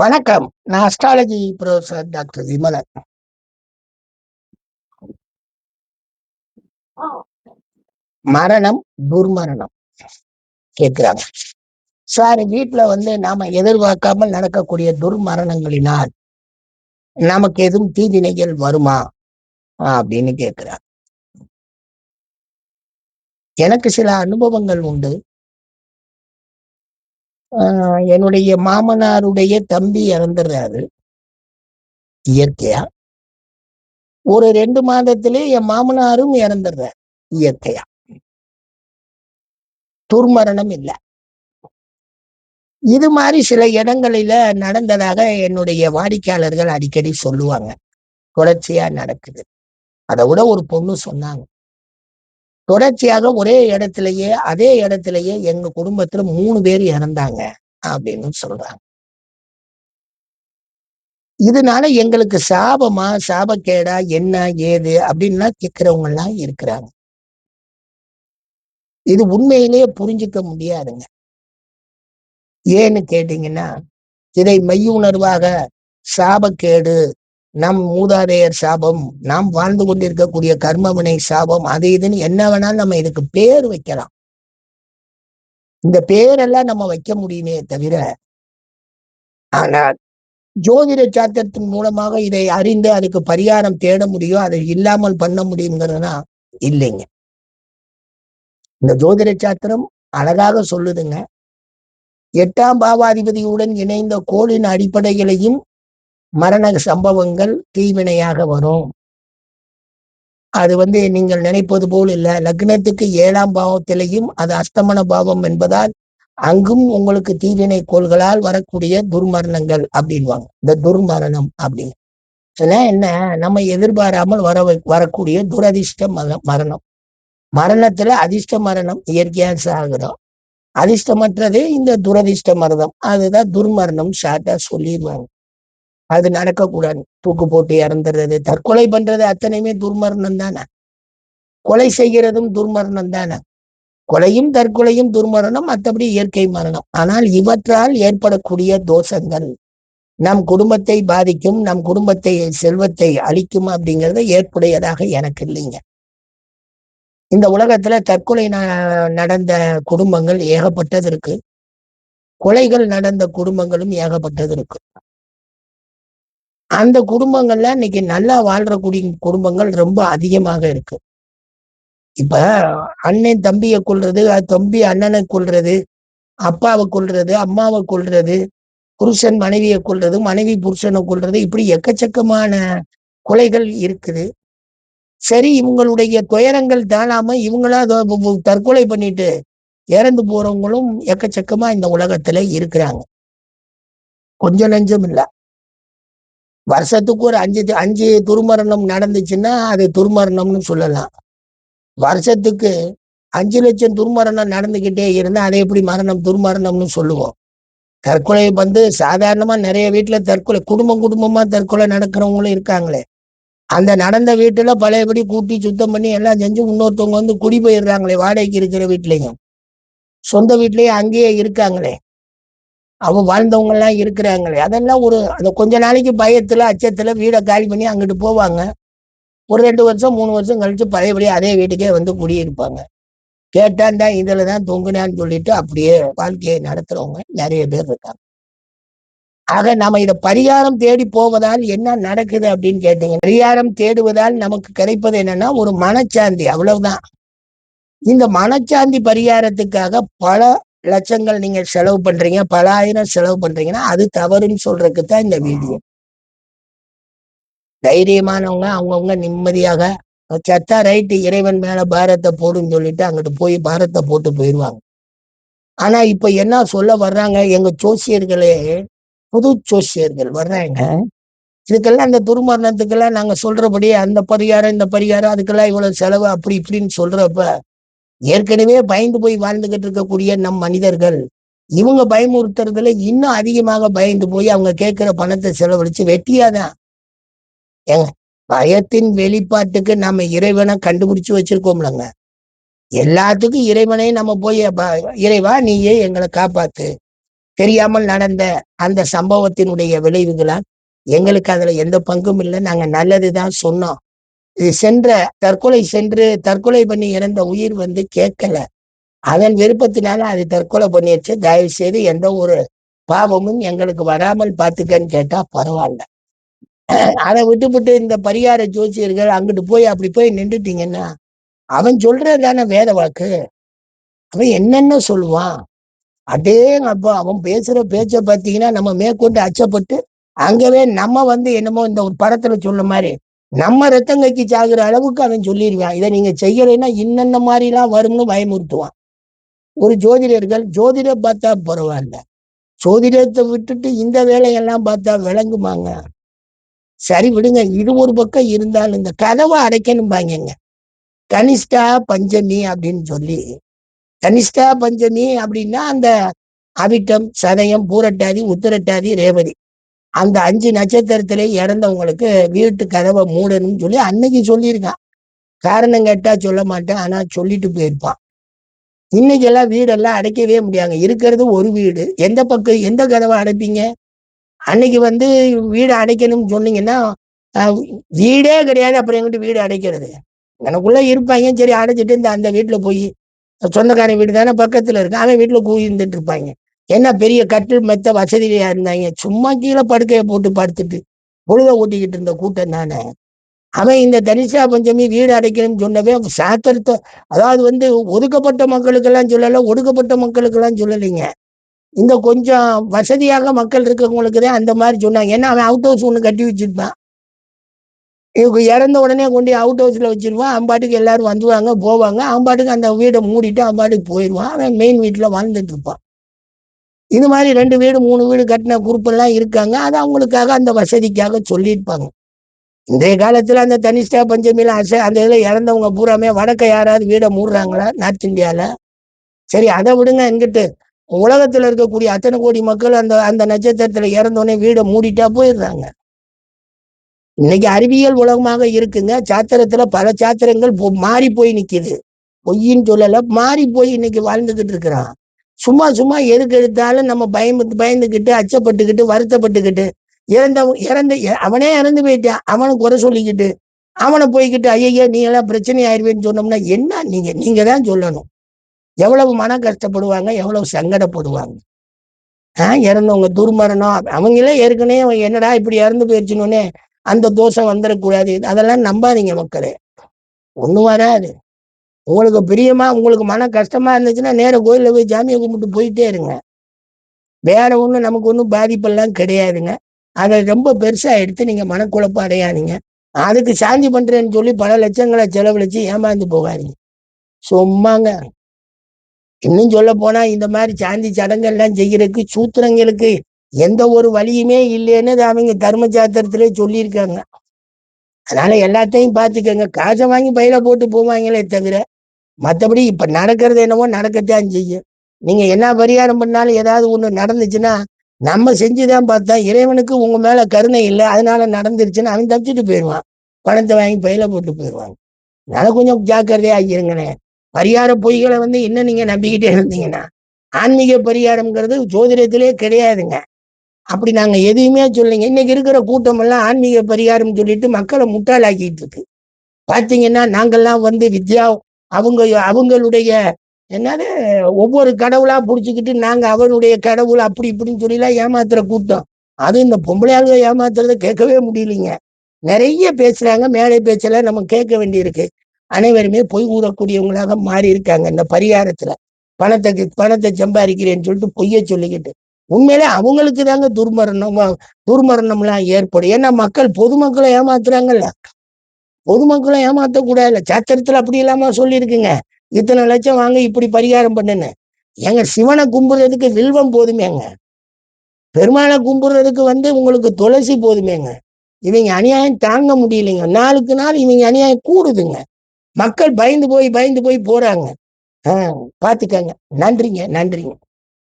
வணக்கம். நான் astrology professor doctor Vimalan. மரணம், துர்மரணம் கேட்கிறாங்க. சார், வீட்டுல நாம எதிர்பார்க்காமல் நடக்கக்கூடிய துர்மரணங்களினால் நமக்கு எதுவும் தீவினைகள் வருமா அப்படின்னு கேட்கிறாங்க. எனக்கு சில அனுபவங்கள் உண்டு. என்னுடைய மாமனாருடைய தம்பி இறந்துடுறாரு இயற்கையா. ஒரு 2 மாதத்திலே என் மாமனாரும் இறந்துடுறாரு இயற்கையா. துர்மரணம் இல்லை. இது மாதிரி சில இடங்களில நடந்ததாக என்னுடைய வாடிக்கையாளர்கள் அடிக்கடி சொல்லுவாங்க. தொடர்ச்சியா நடக்குது. அதை விட ஒரு பொண்ணு சொன்னாங்க, தொடர்ச்சியாக ஒரே இடத்திலேயே அதே இடத்திலேயே எங்க குடும்பத்துல 3 பேர் இறந்தாங்க அப்படின்னு சொல்றாங்க. இதனால எங்களுக்கு சாபமா சாபக்கேடா என்ன ஏது அப்படின்னா கேட்கிறவங்க எல்லாம் இருக்கிறாங்க. இது உண்மையிலேயே புரிஞ்சுக்க முடியாதுங்க. ஏன்னு கேட்டீங்கன்னா, இதை மெய்யுணர்வாக சாபக்கேடு, நம் மூதாதையர் சாபம், நாம் வாழ்ந்து கொண்டிருக்கக்கூடிய கர்மவினை சாபம், அது இதுன்னு என்ன வேணாலும் நம்ம இதுக்கு பேர் வைக்கலாம். இந்த பேரெல்லாம் நம்ம வைக்க முடியுமே தவிர, ஆனால் ஜோதிட சாத்திரத்தின் மூலமாக இதை அறிந்து அதுக்கு பரிகாரம் தேட முடியும், அதை இல்லாமல் பண்ண முடியுங்கிறதுனா இல்லைங்க. இந்த ஜோதிட சாத்திரம் அழகாக சொல்லுதுங்க, 8ஆம் பாவாதிபதியுடன் இணைந்த கோளின் அடிப்படைகளையும் மரண சம்பவங்கள் தீவினையாக வரும். அது நீங்கள் நினைப்பது போல் இல்லை. லக்னத்துக்கு 7ஆம் பாவத்திலையும் அது அஸ்தமன பாவம் என்பதால் அங்கும் உங்களுக்கு தீவினை கோள்களால் வரக்கூடிய துர்மரணங்கள் அப்படின்வாங்க. இந்த துர்மரணம் அப்படின்னு சொன்னா என்ன, நம்ம எதிர்பாராமல் வரக்கூடிய துரதிர்ஷ்ட மரணம். மரணத்துல அதிர்ஷ்ட மரணம் இயற்கையா சாகிறோம், அதிர்ஷ்டமற்றது இந்த துரதிர்ஷ்ட மரணம். அதுதான் துர்மரணம் ஷார்ட்டா சொல்லிடுவாங்க. அது நடக்கக்கூடாது. தூக்கு போட்டு இறந்துடுறது, தற்கொலை பண்றது அத்தனையுமே துர்மரணம் தானே. கொலை செய்கிறதும் துர்மரணம் தானே. கொலையும் தற்கொலையும் துர்மரணம், மற்றபடி இயற்கை மரணம். ஆனால் இவற்றால் ஏற்படக்கூடிய தோஷங்கள் நம் குடும்பத்தை பாதிக்கும், நம் குடும்பத்தை செல்வத்தை அழிக்கும் அப்படிங்கிறத ஏற்புடையதாக எனக்கு இல்லைங்க. இந்த உலகத்துல தற்கொலை நடந்த குடும்பங்கள் ஏகப்பட்டது இருக்கு, கொலைகள் நடந்த குடும்பங்களும் ஏகப்பட்டது இருக்கு. அந்த குடும்பங்கள்ல இன்னைக்கு நல்லா வாழ்ற குடும்பங்கள் ரொம்ப அதிகமாக இருக்கு. இப்ப அண்ணன் தம்பியை கொல்றது, தம்பி அண்ணனை கொல்றது, அப்பாவை கொல்றது, அம்மாவை கொல்றது, புருஷன் மனைவியை கொல்றது, மனைவி புருஷனை கொல்றது, இப்படி எக்கச்சக்கமான கொலைகள் இருக்குது. சரி, இவங்களுடைய துயரங்கள் தானாம இவங்களா தற்கொலை பண்ணிட்டு இறந்து போறவங்களும் எக்கச்சக்கமா இந்த உலகத்துல இருக்கிறாங்க. கொஞ்சம் நெஞ்சம் இல்ல. வருஷத்துக்கு ஒரு 5 துர்மரணம் நடந்துச்சுன்னா அது துர்மரணம்னு சொல்லலாம். வருஷத்துக்கு 5 லட்சம் துர்மரணம் நடந்துகிட்டே இருந்தா அதை எப்படி துர்மரணம்னு சொல்லுவோம்? தற்கொலை சாதாரணமா நிறைய வீட்டுல தற்கொலை, குடும்பமா தற்கொலை நடக்கிறவங்களும் இருக்காங்களே. அந்த நடந்த வீட்டுல பழையபடி கூட்டி சுத்தம் பண்ணி எல்லாம் செஞ்சு இன்னொருத்தவங்க குடி போயிடுறாங்களே, வாடகைக்கு இருக்கிற வீட்லயும் சொந்த வீட்லயும் அங்கேயே இருக்காங்களே, அவ வாழ்ந்தவங்க எல்லாம் இருக்கிறாங்களே. அதெல்லாம் அந்த கொஞ்ச நாளைக்கு பயத்துல அச்சத்துல வீடை காலி பண்ணி அங்கிட்டு போவாங்க. ஒரு 2 வருஷம் 3 வருஷம் கழிச்சு பழையபடி அதே வீட்டுக்கே குடியிருப்பாங்க. கேட்டான்டா இதுலதான் தொங்குனான்னு சொல்லிட்டு அப்படியே வாழ்க்கையை நடத்துறவங்க நிறைய பேர் இருக்காங்க. ஆக நாம இத பரிகாரம் தேடி போவதால் என்ன நடக்குது அப்படின்னு கேட்டீங்க. பரிகாரம் தேடுவதால் நமக்கு கிடைப்பது என்னன்னா ஒரு மனச்சாந்தி, அவ்வளவுதான். இந்த மனச்சாந்தி பரிகாரத்துக்காக பல லட்சங்கள் நீங்க செலவு பண்றீங்க, பல ஆயிரம் செலவு பண்றீங்கன்னா அது தவறுன்னு சொல்றதுக்கு தான் இந்த வீடியோ. தைரியமானவங்க அவங்கவுங்க நிம்மதியாக சத்தா ரைட்டு, இறைவன் மேல பாரத்தை போடுன்னு சொல்லிட்டு அங்கிட்டு போய் பாரத்தை போட்டு போயிடுவாங்க. ஆனா இப்ப என்ன சொல்ல வர்றாங்க, எங்க ஜோசியர்களே, புது ஜோசியர்கள் வர்றாங்க, இதுக்கெல்லாம் அந்த துர்மரணத்துக்கெல்லாம் நாங்க சொல்றபடி அந்த பரிகாரம் இந்த பரிகாரம் அதுக்கெல்லாம் இவ்வளவு செலவு அப்படி இப்படின்னு சொல்றப்ப ஏற்கனவே பயந்து போய் வாழ்ந்துகிட்டு இருக்கக்கூடிய நம் மனிதர்கள் இவங்க பயமுறுத்துறதுல இன்னும் அதிகமாக பயந்து போய் அவங்க கேட்கிற பணத்தை செலவழிச்சு வெட்டியாதான். ஏங்க, பயத்தின் வெளிப்பாட்டுக்கு நம்ம இறைவனை கண்டுபிடிச்சு வச்சிருக்கோம்லங்க. எல்லாத்துக்கும் இறைவனே நம்ம போய் இறைவா நீயே எங்களை காப்பாத்து, தெரியாமல் நடந்த அந்த சம்பவத்தினுடைய விளைவுகளால் எங்களுக்கு அதுல எந்த பங்கும் இல்லை. நாங்க நல்லதுதான் சொன்னோம். இது தற்கொலை பண்ணி இறந்த உயிர் கேட்கல. அதன் விருப்பத்தினால அது தற்கொலை பண்ணிடுச்சு. தயவு செய்து எந்த ஒரு பாவமும் எங்களுக்கு வராமல் பார்த்துக்கன்னு கேட்டா பரவாயில்ல. அதை விட்டுவிட்டு இந்த பரிகார ஜோசியர்கள் அங்கிட்டு போய் அப்படி போய் நின்றுட்டீங்கன்னா அவன் சொல்றதான வேத வாக்கு. அவன் என்னென்ன சொல்லுவான். அப்பா அவன் பேசுற பேச்ச பார்த்தீங்கன்னா நம்ம மேற்கொண்டு அச்சப்பட்டு அங்கவே நம்ம என்னமோ இந்த ஒரு படத்துல சொல்ல மாதிரி நம்ம ரத்தம் கக்கி சாகுற அளவுக்கு அவன் சொல்லிடுவான். இதை நீங்க செய்யலைன்னா இன்னென்ன மாதிரி எல்லாம் வரும்னு பயமுறுத்துவான். ஒரு ஜோதிடம் பார்த்தா பரவாயில்ல, ஜோதிடத்தை விட்டுட்டு இந்த வேலையெல்லாம் பார்த்தா விளங்குமாங்க? சரி விடுங்க, இது ஒரு பக்கம் இருந்தாலும் இந்த கதவை அடைக்கணும் பாங்க. கனிஷ்டா பஞ்சமி அப்படின்னு சொல்லி, கனிஷ்டா பஞ்சமி அப்படின்னா அந்த அவிட்டம், சதயம், பூரட்டாதி, உத்திரட்டாதி, ரேவதி அந்த 5 நட்சத்திரத்திலே இறந்தவங்களுக்கு வீட்டு கதவை மூடணும்னு சொல்லி அன்னைக்கு சொல்லியிருக்கான். காரணம் கேட்டா சொல்ல மாட்டேன், ஆனா சொல்லிட்டு போயிருப்பான். இன்னைக்கு எல்லாம் வீடெல்லாம் அடைக்கவே முடியாங்க. இருக்கிறது ஒரு வீடு, எந்த பக்கம் எந்த கதவை அடைப்பீங்க? அன்னைக்கு வீடு அடைக்கணும்னு சொன்னீங்கன்னா வீடே கிடையாது, அப்புறம் எங்கிட்ட வீடு அடைக்கிறது? எனக்குள்ள இருப்பாங்க, சரி அடைச்சிட்டு இந்த அந்த வீட்டுல போய் சொந்தக்காரன் வீடு தானே பக்கத்துல இருக்கு, அவன் வீட்டுல கூவி இருந்துட்டு இருப்பாங்க. என்ன பெரிய கட்டில் மெத்த வசதியா இருந்தாங்க, சும்மா கீழே படுக்கையை போட்டு படுத்துட்டு பொழுத ஓட்டிக்கிட்டு இருந்த கூட்டம் தானே. அவன் இந்த தனிஷா பஞ்சமி வீடு அடைக்கணும்னு சொன்னவே சாத்திரத்தை, அதாவது ஒதுக்கப்பட்ட மக்களுக்கெல்லாம் சொல்லல, ஒடுக்கப்பட்ட மக்களுக்கெல்லாம் சொல்லலைங்க. இந்த கொஞ்சம் வசதியாக மக்கள் இருக்கவங்களுக்குதான் அந்த மாதிரி சொன்னாங்க. ஏன்னா அவன் அவுட் ஹவுஸ் ஒண்ணு கட்டி வச்சிருப்பான். இவங்க இறந்த உடனே கொண்டு அவுட் ஹவுஸ்ல வச்சிருவான். அம்பாட்டுக்கு எல்லாரும் வந்துவாங்க போவாங்க, அம்பாட்டுக்கு அந்த வீடை மூடிட்டு அம்பாட்டுக்கு போயிடுவான். அவன் மெயின் வீட்டுல வாழ்ந்துட்டு இருப்பான். இது மாதிரி 2 வீடு 3 வீடு கட்டின குரூப் எல்லாம் இருக்காங்க. அது அவங்களுக்காக அந்த வசதிக்காக சொல்லியிருப்பாங்க. இன்றைய காலத்துல அந்த தனிஷ்டா பஞ்சமியில அந்த இதுல இறந்தவங்க பூராமே வடக்க யாராவது வீடை மூடுறாங்களா நார்த் இந்தியால? சரி அதை விடுங்க. எங்கிட்டு உலகத்துல இருக்கக்கூடிய அத்தனை கோடி மக்கள் அந்த அந்த நட்சத்திரத்துல இறந்தோடனே வீடை மூடிட்டா போயிடுறாங்க. இன்னைக்கு அறிவியல் உலகமாக இருக்குங்க. சாத்திரத்துல பல சாத்திரங்கள் மாறி போய் நிக்குது. பொய்ன்னு சொல்லல, மாறி போய் இன்னைக்கு வாழ்ந்துகிட்டு இருக்கிறான். சும்மா சும்மா எதுக்கு எடுத்தாலும் நம்ம பயந்துகிட்டு அச்சப்பட்டுக்கிட்டு வருத்தப்பட்டுக்கிட்டு அவனே இறந்து போயிட்டான், அவனை குறை சொல்லிக்கிட்டு அவனை போய்கிட்டு ஐயா நீ எல்லாம் பிரச்சனை ஆயிருவேன்னு சொன்னோம்னா என்ன? நீங்க தான் சொல்லணும். எவ்வளவு மன கஷ்டப்படுவாங்க, எவ்வளவு சங்கடப்படுவாங்க. இறந்தவங்க துர்மரணம் அவங்களே ஏற்கனவே என்னடா இப்படி இறந்து போயிடுச்சுன்னு அந்த தோஷம் வந்துடக்கூடாது. அதெல்லாம் நம்பாதீங்க மக்களே, ஒண்ணு வராது. உங்களுக்கு பிரியமா உங்களுக்கு மன கஷ்டமா இருந்துச்சுன்னா நேர கோயில்ல போய் சாமியை கும்பிட்டு போயிட்டே இருங்க. வேற ஒண்ணும் நமக்கு ஒன்றும் பாதிப்பெல்லாம் கிடையாதுங்க. அதை ரொம்ப பெருசா எடுத்து நீங்க மனக்குழப்பம் அடையாதீங்க. அதுக்கு சாந்தி பண்றேன்னு சொல்லி பல லட்சங்களை செலவழிச்சு ஏமாந்து போகாதீங்க சும்மாங்க. இன்னும் சொல்ல போனா இந்த மாதிரி சாந்தி சடங்கெல்லாம் செய்யறதுக்கு சூத்திரங்களுக்கு எந்த ஒரு வழியுமே இல்லைன்னு அவங்க தர்ம சாத்திரத்திலே சொல்லியிருக்காங்க. அதனால எல்லாத்தையும் பார்த்துக்கங்க. காசை வாங்கி பையில போட்டு போவாங்களே தவிர மற்றபடி இப்ப நடக்கிறது என்னவோ நடக்கத்தான் செய்யும். நீங்க என்ன பரிகாரம் பண்ணாலும் ஏதாவது ஒண்ணு நடந்துச்சுன்னா நம்ம செஞ்சுதான் பார்த்தா இறைவனுக்கு உங்க மேல கருணை இல்லை, அதனால நடந்துருச்சுன்னு அவன் தப்பிச்சுட்டு போயிடுவான். பணத்தை வாங்கி பையில போட்டு போயிடுவாங்க. அதனால கொஞ்சம் ஜாக்கிரதையா இருங்களே. பரிகார பொய்களை இன்னும் நீங்க நம்பிக்கிட்டே இருந்தீங்கன்னா ஆன்மீக பரிகாரம்ங்கிறது ஜோதிடத்திலே கிடையாதுங்க. அப்படி நாங்க எதையுமே சொல்லிங்க. இன்னைக்கு இருக்கிற கூட்டம் எல்லாம் ஆன்மீக பரிகாரம் சொல்லிட்டு மக்களை முட்டாளாக்கிட்டு இருக்கு. பாத்தீங்கன்னா நாங்கெல்லாம் வித்யா அவங்களுடைய என்னது ஒவ்வொரு கடவுளா புடிச்சுக்கிட்டு நாங்க அவனுடைய கடவுள் அப்படி இப்படின்னு சொல்லிலாம் ஏமாத்துற கூட்டம். அது இந்த பொம்பளையாளுக ஏமாத்துறத கேட்கவே முடியலைங்க. நிறைய பேசுறாங்க, மேடை பேச்செல்லாம் நம்ம கேட்க வேண்டியிருக்கு. அனைவருமே பொய் கூறக்கூடியவங்களாக மாறி இருக்காங்க. இந்த பரிகாரத்துல பணத்தை சம்பாதிக்கிறேன்னு சொல்லிட்டு பொய்ய சொல்லிக்கிட்டு உண்மையிலே அவங்களுக்கு தாங்க துர்மரணம்லாம் ஏற்படும். ஏன்னா பொதுமக்களை ஏமாத்துறாங்கல்ல. பொதுமக்களை ஏமாத்தக்கூடாதுல்ல. சாத்திரத்துல அப்படி இல்லாம சொல்லியிருக்குங்க, இத்தனை லட்சம் வாங்க இப்படி பரிகாரம் பண்ணுன்னு. எங்க சிவனை கும்பிடுறதுக்கு வில்வம் போதுமேங்க, பெருமாளை கும்பிடுறதுக்கு உங்களுக்கு துளசி போதுமேங்க. இவங்க அநியாயம் தாங்க முடியலைங்க. நாளுக்கு நாள் இவங்க அநியாயம் கூடுதுங்க. மக்கள் பயந்து போய் போறாங்க. பாத்துக்கங்க. நன்றிங்க.